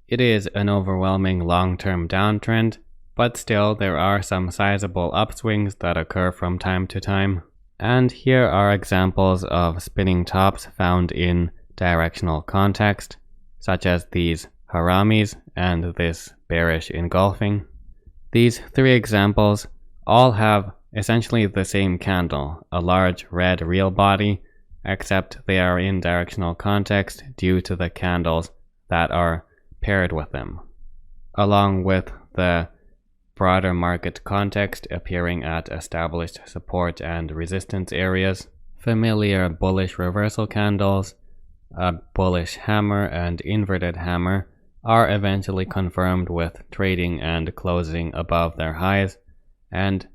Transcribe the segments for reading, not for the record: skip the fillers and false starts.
It is an overwhelming long-term downtrend, but still there are some sizable upswings that occur from time to time. And here are examples of spinning tops found in directional context, such as these haramis and this bearish engulfing. These three examples all have essentially the same candle, a large red real body, except they are in directional context due to the candles that are paired with them, along with the broader market context appearing at established support and resistance areas. Familiar bullish reversal candles, a bullish hammer and inverted hammer are eventually confirmed with trading and closing above their highs, and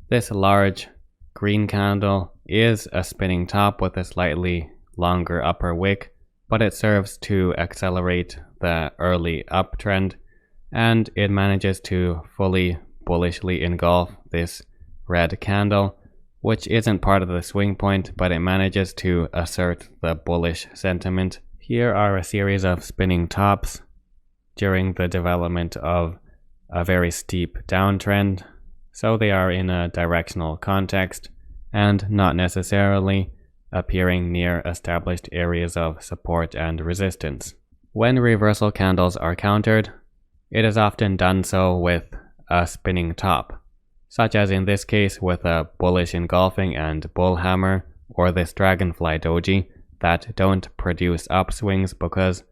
this large green candle is a spinning top with a slightly longer upper wick, but it serves to accelerate the early uptrend, and it manages to fully bullishly engulf this red candle, which isn't part of the swing point, but it manages to assert the bullish sentiment. Here are a series of spinning tops during the development of a very steep downtrend, so they are in a directional context and not necessarily appearing near established areas of support and resistance. When reversal candles are countered, it is often done so with a spinning top, such as in this case with a bullish engulfing and bull hammer, or this dragonfly doji, that don't produce upswings because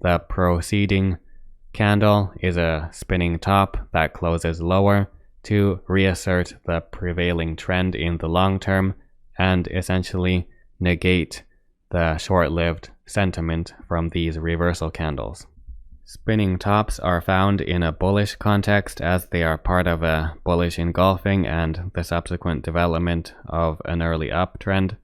the preceding candle is a spinning top that closes lower to reassert the prevailing trend in the long term and essentially negate the short-lived sentiment from these reversal candles. Spinning tops are found in a bullish context as they are part of a bullish engulfing and the subsequent development of an early uptrend.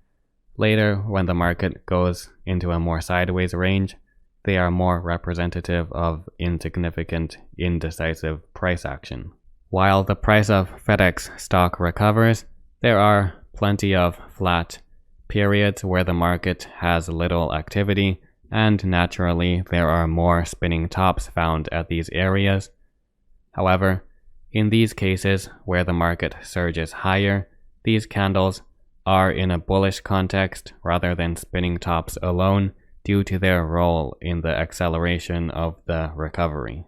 Later, when the market goes into a more sideways range, they are more representative of insignificant, indecisive price action. While the price of FedEx stock recovers, there are plenty of flat periods where the market has little activity, and naturally there are more spinning tops found at these areas. However, in these cases where the market surges higher, these candles are in a bullish context rather than spinning tops alone due to their role in the acceleration of the recovery.